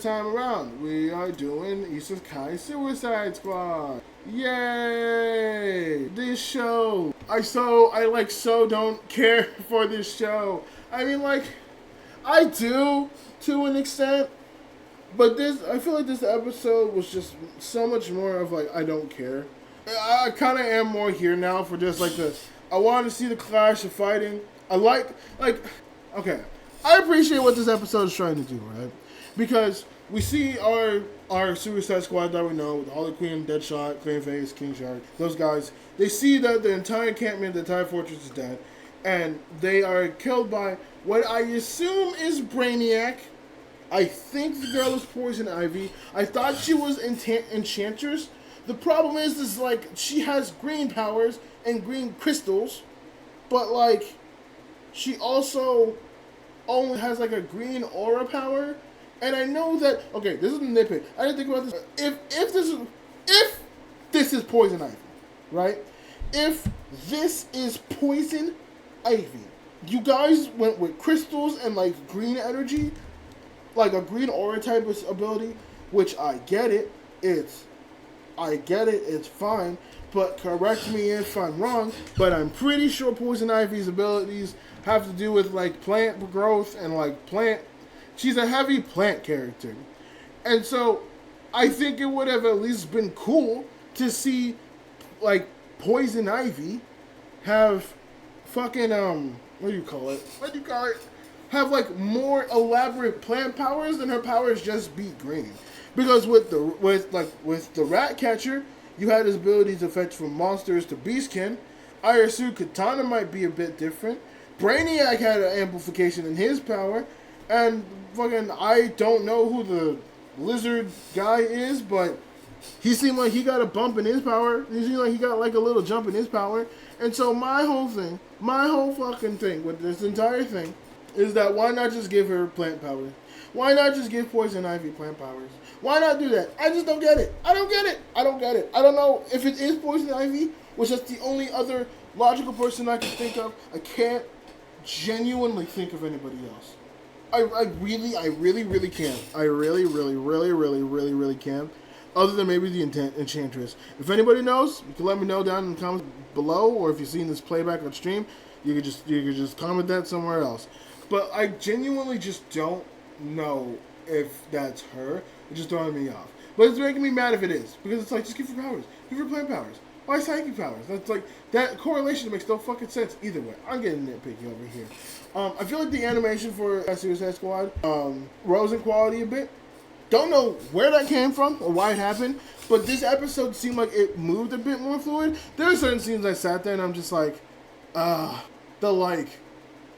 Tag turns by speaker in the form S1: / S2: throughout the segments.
S1: time around, we are doing Isekai Suicide Squad. Yay! This show. I don't care for this show. I mean, like, I do to an extent, but I feel like this episode was just so much more of like, I don't care. I kind of am more here now for just like I want to see the clash of fighting. Okay, I appreciate what this episode is trying to do, right? Because we see our Suicide Squad that we know, with Harley Quinn, Deadshot, Clayface, King Shark, those guys. They see that the entire encampment, the entire fortress is dead, and they are killed by what I assume is Brainiac. I think the girl is Poison Ivy. I thought she was Enchantress. The problem is like, she has green powers and green crystals, but like, she also only has like a green aura power. And I know that, okay, this is a nitpick. I didn't think about this. If this is Poison Ivy, right? If this is Poison Ivy, you guys went with crystals and like green energy, like a green aura type of ability, which I get it. It's fine, but correct me if I'm wrong, but I'm pretty sure Poison Ivy's abilities have to do with like plant growth and like she's a heavy plant character. And so I think it would have at least been cool to see like Poison Ivy have fucking what do you call it? Have like more elaborate plant powers than her powers just be green. Because with the rat catcher, you had his abilities to fetch from monsters to beastkin. Irasu Katana might be a bit different. Brainiac had an amplification in his power, and fucking I don't know who the lizard guy is, but he seemed like he got a bump in his power. He seemed like he got like a little jump in his power. And so my whole fucking thing with this entire thing is that why not just give her plant power? Why not just give Poison Ivy plant powers? Why not do that? I just don't get it. I don't get it. I don't know if it is Poison Ivy, which is the only other logical person I can think of. I can't genuinely think of anybody else. I really can't. I really can't. Other than maybe the Enchantress. If anybody knows, you can let me know down in the comments below, or if you've seen this playback on stream, you could just comment that somewhere else. But I genuinely just don't know if that's her. It's just throwing me off. But it's making me mad if it is. Because it's like, just give her powers. Give her plant powers. Why psychic powers? That's like, that correlation makes no fucking sense either way. I'm getting nitpicky over here. I feel like the animation for Suicide Squad rose in quality a bit. Don't know where that came from or why it happened, but this episode seemed like it moved a bit more fluid. There are certain scenes I sat there and I'm just like, the like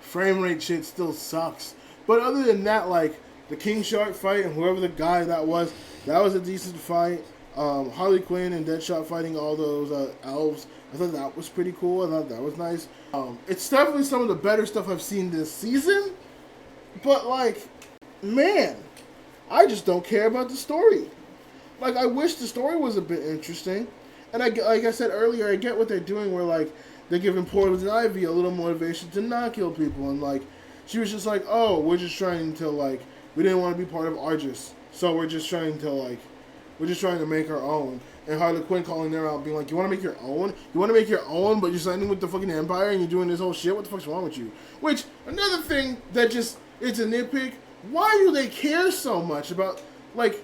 S1: frame rate shit still sucks. But other than that, like the King Shark fight and whoever the guy that was a decent fight. Harley Quinn and Deadshot fighting all those elves. I thought that was pretty cool. I thought that was nice. It's definitely some of the better stuff I've seen this season. But like, man, I just don't care about the story. Like, I wish the story was a bit interesting. And like I said earlier, I get what they're doing where like they're giving Poison Ivy a little motivation to not kill people, and like she was just like, oh, we're just trying to like, we didn't want to be part of Argus, so we're just trying to make our own. And Harley Quinn calling her out, being like, you want to make your own? You want to make your own, but you're signing with the fucking Empire and you're doing this whole shit? What the fuck's wrong with you? Which, another thing that just, it's a nitpick, why do they care so much about, like,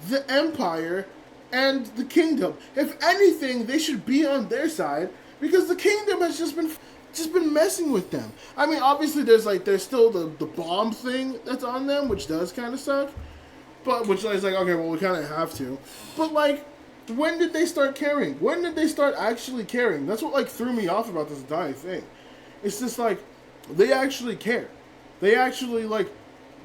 S1: the Empire and the Kingdom? If anything, they should be on their side, because the Kingdom has just been messing with them. I mean, obviously there's still the bomb thing that's on them, which does kind of suck. But, which is like, okay, well, we kind of have to. But, like, when did they start caring? When did they start actually caring? That's what, like, threw me off about this entire thing. It's just, like, they actually care. They actually, like,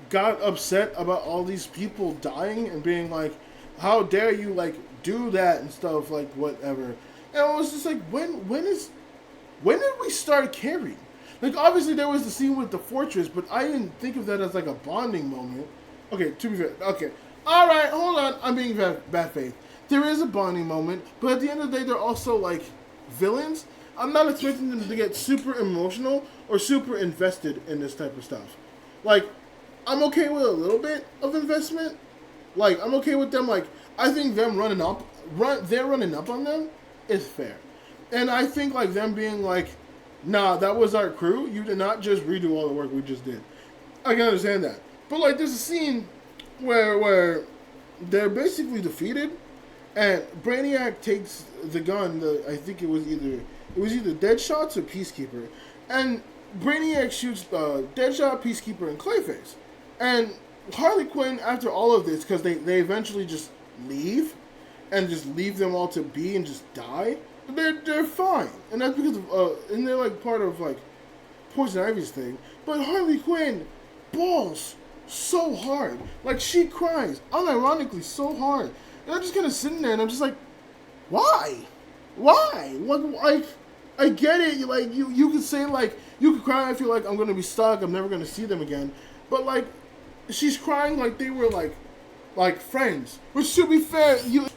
S1: got upset about all these people dying and being like, how dare you, like, do that and stuff, like, whatever. And I was just like, when did we start caring? Like, obviously there was the scene with the fortress, but I didn't think of that as, like, a bonding moment. Okay, to be fair, okay. Alright, hold on, I'm being bad faith. There is a bonding moment, but at the end of the day, they're also, like, villains. I'm not expecting them to get super emotional or super invested in this type of stuff. Like, I'm okay with a little bit of investment, Like, I'm okay with them. Like, I think them they're running up on them is fair. And I think, like, them being like, nah, that was our crew. You did not just redo all the work we just did. I can understand that. But, like, there's a scene where they're basically defeated, and Brainiac takes the gun. I think it was either Deadshot or Peacekeeper, and Brainiac shoots Deadshot, Peacekeeper, and Clayface. And Harley Quinn, after all of this, because they eventually just leave, and just leave them all to be and just die. They're fine, and that's because of and they're like part of like Poison Ivy's thing. But Harley Quinn balls so hard, like she cries unironically so hard, and I'm just kind of sitting there and I'm just like, why? Like, I get it. Like you could say like you could cry. I feel like I'm gonna be stuck. I'm never gonna see them again. But like, she's crying like they were like friends. Which, to be fair, here's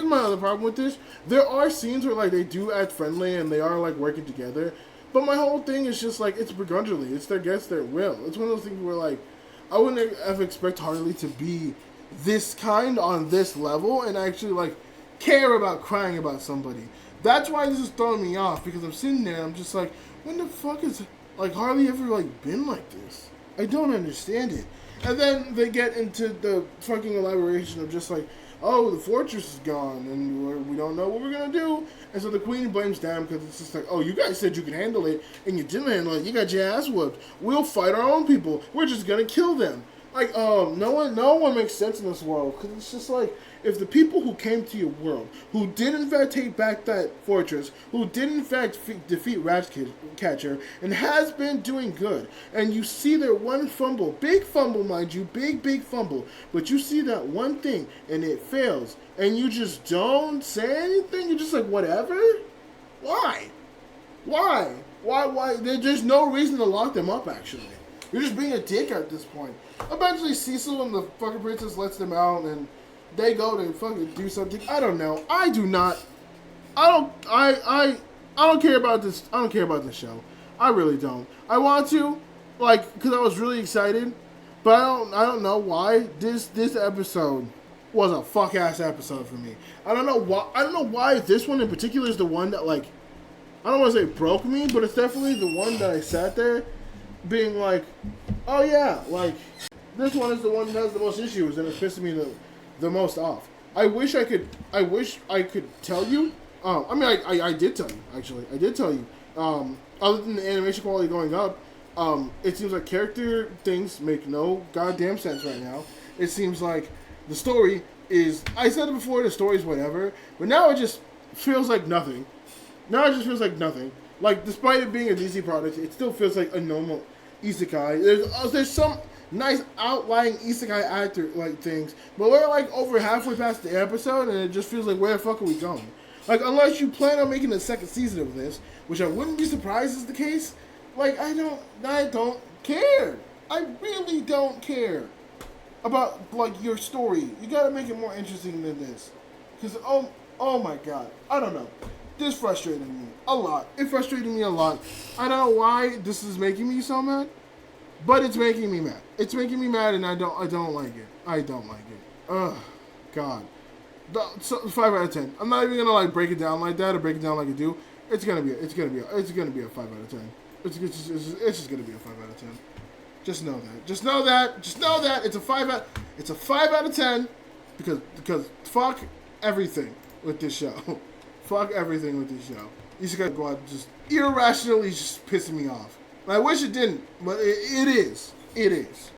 S1: my other problem with this. There are scenes where like they do act friendly and they are like working together. But my whole thing is just like, it's begrudgingly. It's against their will. It's one of those things where like I wouldn't have expected Harley to be this kind on this level and actually like care about crying about somebody. That's why this is throwing me off, because I'm sitting there and I'm just like, when the fuck is like Harley ever like been like this? I don't understand it. And then they get into the fucking elaboration of just like, oh, the fortress is gone, and we don't know what we're gonna do. And so the queen blames them because it's just like, oh, you guys said you could handle it, and you didn't handle it. You got your ass whooped. We'll fight our own people. We're just gonna kill them. Like, no one makes sense in this world, because it's just like, if the people who came to your world, who did in fact take back that fortress, who did in fact defeat Ratcatcher, and has been doing good, and you see their one fumble, big fumble mind you, big fumble, but you see that one thing, and it fails, and you just don't say anything, you're just like, whatever? Why? There's no reason to lock them up, actually. You're just being a dick at this point. Eventually, Cecil and the fucking princess lets them out, and they go to fucking do something. I don't know. I don't care about this. I don't care about this show. I really don't. I want to, like, because I was really excited, but I don't know why this episode was a fuck ass episode for me. I don't know why this one in particular is the one that, like, I don't want to say broke me, but it's definitely the one that I sat there being like, oh yeah, like, this one is the one that has the most issues and it's pissing me the most off. I wish I could tell you. I did tell you, actually. I did tell you. Other than the animation quality going up, it seems like character things make no goddamn sense right now. It seems like the story is, I said it before, the story is whatever, but now it just feels like nothing. Like, despite it being a DC product, it still feels like a normal isekai. There's some nice outlying isekai actor like things, but we're like over halfway past the episode, and it just feels like, where the fuck are we going? Like, unless you plan on making a second season of this, which I wouldn't be surprised is the case. Like, I don't care. I really don't care about like your story. You gotta make it more interesting than this, because oh my god, I don't know. This frustrated me a lot. It frustrated me a lot. I don't know why this is making me so mad, but it's making me mad. It's making me mad, and I don't like it. I don't like it. Ugh, God. So 5 out of 10. I'm not even gonna like break it down like that or break it down like I do. It's gonna be a 5 out of 10. It's just gonna be a 5 out of 10. Just know that. Just know that. It's a 5 out of 10 because fuck everything with this show. Fuck everything with this show. Isekai Squad just irrationally just pissing me off. I wish it didn't, but it is. It is.